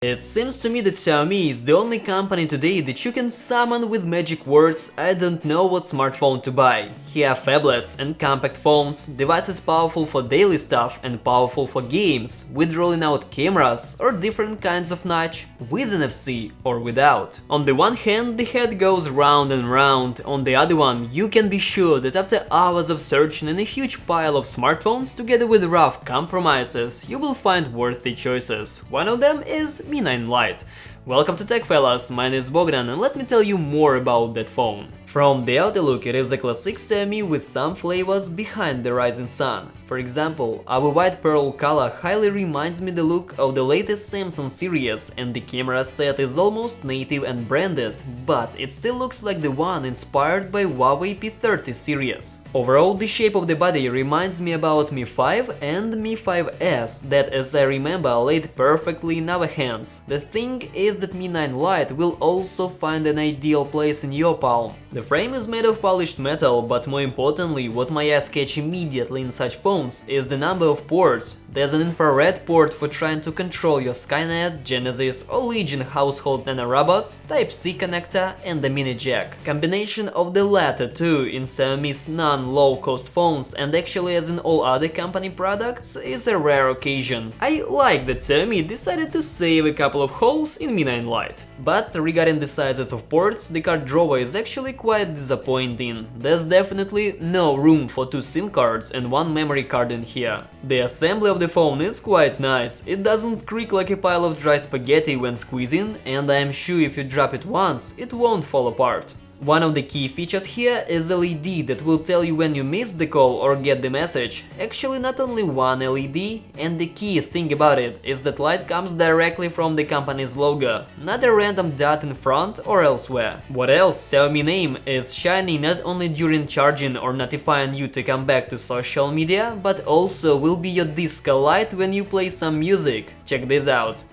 It seems to me that Xiaomi is the only company today that you can summon with magic words "I don't know what smartphone to buy." Here are phablets and compact phones, devices powerful for daily stuff and powerful for games, with rolling out cameras or different kinds of notch, with NFC or without. On the one hand, the head goes round and round, on the other one, you can be sure that after hours of searching in a huge pile of smartphones together with rough compromises, you will find worthy choices. One of them is Mi 9 Lite. Welcome to Tech Fellas, my name is Bogdan and let me tell you more about that phone. From the outer look, it is a classic Xiaomi with some flavors behind the rising sun. For example, our white pearl color highly reminds me the look of the latest Samsung series, and the camera set is almost native and branded, but it still looks like the one inspired by Huawei P30 series. Overall, the shape of the body reminds me about Mi 5 and Mi 5S that, as I remember, laid perfectly in our hands. The thing is that Mi 9 Lite will also find an ideal place in your palm. The frame is made of polished metal, but more importantly, what my eyes catch immediately in such phones is the number of ports. There's an infrared port for trying to control your Skynet, Genesis or Legion household nanorobots, Type-C connector and the mini jack. Combination of the latter two in Xiaomi's non-low-cost phones and actually as in all other company products is a rare occasion. I like that Xiaomi decided to save a couple of holes in Mi 9 Lite. But regarding the sizes of ports, the card drawer is actually quite disappointing. There's definitely no room for two SIM cards and one memory card in here. The assembly of the phone is quite nice. It doesn't creak like a pile of dry spaghetti when squeezing, and I am sure if you drop it once, it won't fall apart. One of the key features here is LED that will tell you when you miss the call or get the message. Actually, not only one LED, and the key thing about it is that light comes directly from the company's logo, not a random dot in front or elsewhere. What else? Xiaomi name is shining not only during charging or notifying you to come back to social media, but also will be your disco light when you play some music. Check this out.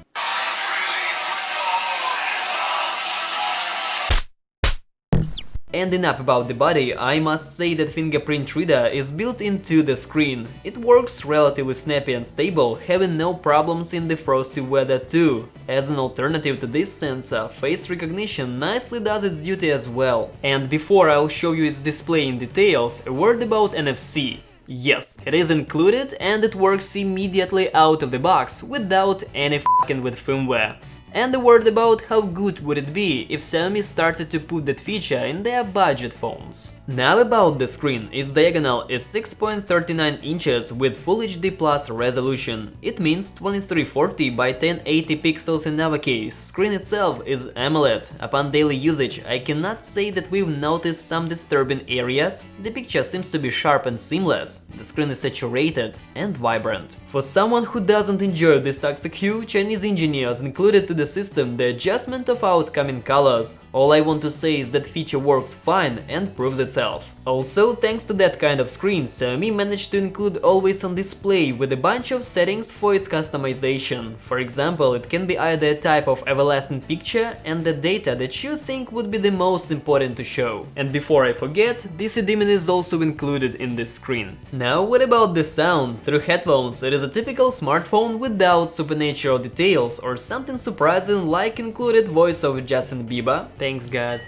And enough about the body, I must say that fingerprint reader is built into the screen. It works relatively snappy and stable, having no problems in the frosty weather too. As an alternative to this sensor, face recognition nicely does its duty as well. And before I'll show you its display in details, a word about NFC. Yes, it is included and it works immediately out of the box without any f***ing with firmware. And a word about how good would it be if Xiaomi started to put that feature in their budget phones. Now about the screen, its diagonal is 6.39 inches with Full HD Plus resolution. It means 2340 by 1080 pixels in our case. Screen itself is AMOLED. Upon daily usage, I cannot say that we've noticed some disturbing areas. The picture seems to be sharp and seamless. The screen is saturated and vibrant. For someone who doesn't enjoy this toxic hue, Chinese engineers included to the system the adjustment of outcoming colors. All I want to say is that feature works fine and proves itself. Also, thanks to that kind of screen, Xiaomi managed to include always on display with a bunch of settings for its customization. For example, it can be either a type of everlasting picture and the data that you think would be the most important to show. And before I forget, DC dimming is also included in this screen. Now, what about the sound? Through headphones, it is a typical smartphone without supernatural details or something surprising like included voice of Justin Bieber. Thanks God.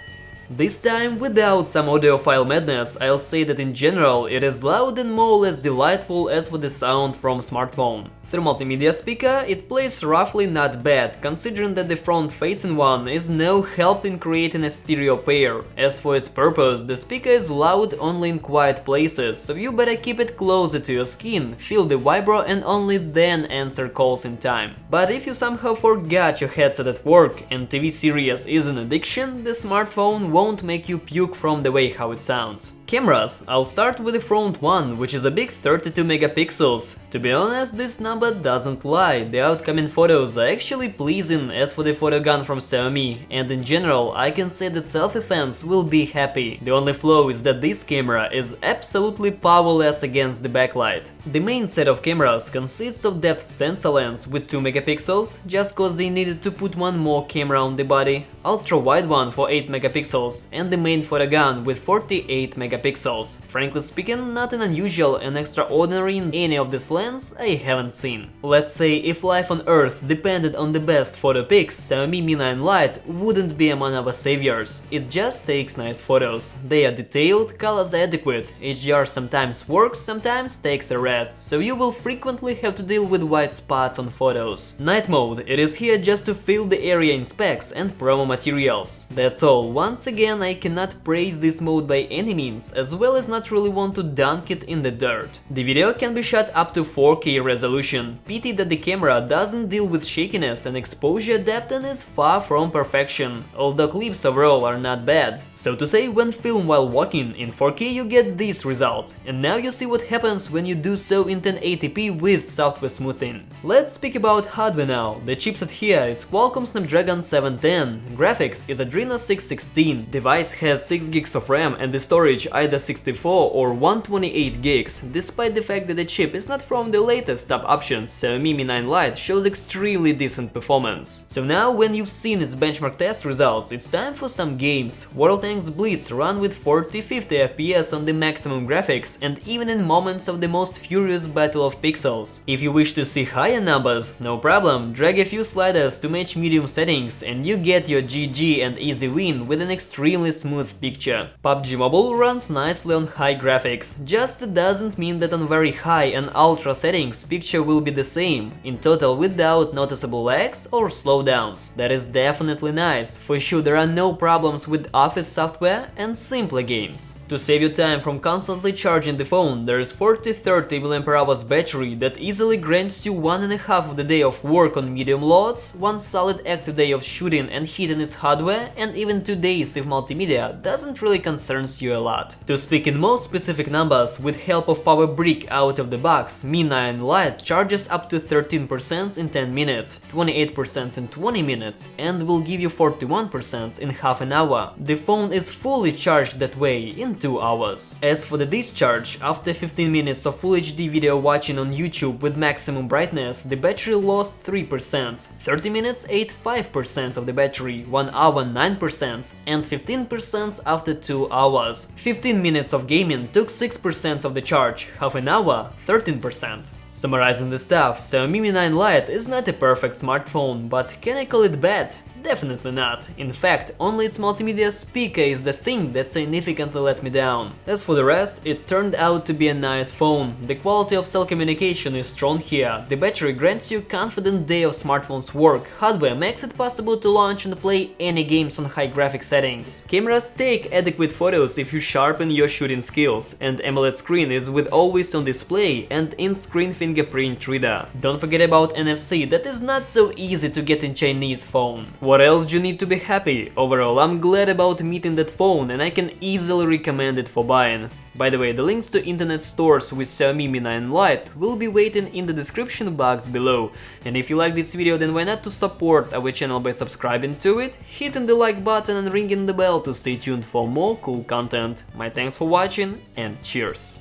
This time, without some audiophile madness, I'll say that in general it is loud and more or less delightful as for the sound from smartphone. Through multimedia speaker, it plays roughly not bad, considering that the front-facing one is no help in creating a stereo pair. As for its purpose, the speaker is loud only in quiet places, so you better keep it closer to your skin, feel the vibro and only then answer calls in time. But if you somehow forgot your headset at work and TV series is an addiction, the smartphone won't make you puke from the way how it sounds. Cameras, I'll start with the front one, which is a big 32 megapixels. To be honest, this number doesn't lie, the outcoming photos are actually pleasing as for the photo gun from Xiaomi, and in general I can say that selfie fans will be happy. The only flaw is that this camera is absolutely powerless against the backlight. The main set of cameras consists of depth sensor lens with 2 megapixels, just cause they needed to put one more camera on the body, ultra wide one for 8 megapixels, and the main photo gun with 48 megapixels. megapixels. Frankly speaking, nothing unusual and extraordinary in any of these lenses I haven't seen. Let's say if life on Earth depended on the best photo pics, Xiaomi Mi 9 Lite wouldn't be among our saviors. It just takes nice photos. They are detailed, colors are adequate, HDR sometimes works, sometimes takes a rest, so you will frequently have to deal with white spots on photos. Night mode, it is here just to fill the area in specs and promo materials. That's all. Once again, I cannot praise this mode by any means, as well as not really want to dunk it in the dirt. The video can be shot up to 4K resolution. Pity that the camera doesn't deal with shakiness and exposure depth and is far from perfection, although clips overall are not bad. So to say, when filmed while walking in 4K you get this result, and now you see what happens when you do so in 1080p with software smoothing. Let's speak about hardware now. The chipset here is Qualcomm Snapdragon 710, graphics is Adreno 616, device has 6 gigs of RAM and the storage either 64 or 128 gigs. Despite the fact that the chip is not from the latest top options, Xiaomi Mi 9 Lite shows extremely decent performance. So now when you've seen its benchmark test results, it's time for some games. World Tanks Blitz run with 40-50 FPS on the maximum graphics and even in moments of the most furious battle of pixels. If you wish to see higher numbers, no problem, drag a few sliders to match medium settings and you get your GG and easy win with an extremely smooth picture. PUBG Mobile runs nicely on high graphics, just doesn't mean that on very high and ultra settings picture will be the same, in total without noticeable lags or slowdowns. That is definitely nice, for sure there are no problems with Office software and simpler games. To save you time from constantly charging the phone, there is 40-30 mAh battery that easily grants you 1.5 of the day of work on medium loads, 1 solid active day of shooting and hitting its hardware, and even 2 days if multimedia doesn't really concerns you a lot. To speak in more specific numbers, with help of power brick out of the box, Mi 9 Lite charges up to 13% in 10 minutes, 28% in 20 minutes, and will give you 41% in half an hour. The phone is fully charged that way in 2 hours. As for the discharge, after 15 minutes of Full HD video watching on YouTube with maximum brightness, the battery lost 3%, 30 minutes ate 5% of the battery, 1 hour 9%, and 15% after 2 hours. 15 minutes of gaming took 6% of the charge, half an hour 13%. Summarizing the stuff, Xiaomi Mi 9 Lite is not a perfect smartphone, but can I call it bad? Definitely not. In fact, only its multimedia speaker is the thing that significantly let me down. As for the rest, it turned out to be a nice phone. The quality of cell communication is strong here, the battery grants you a confident day of smartphone's work, hardware makes it possible to launch and play any games on high graphic settings. Cameras take adequate photos if you sharpen your shooting skills, and AMOLED screen is with always on display and in-screen fingerprint reader. Don't forget about NFC, that is not so easy to get in Chinese phone. What else do you need to be happy? Overall, I'm glad about meeting that phone and I can easily recommend it for buying. By the way, the links to internet stores with Xiaomi Mi 9 Lite will be waiting in the description box below. And if you like this video, then why not to support our channel by subscribing to it, hitting the like button and ringing the bell to stay tuned for more cool content. My thanks for watching and cheers!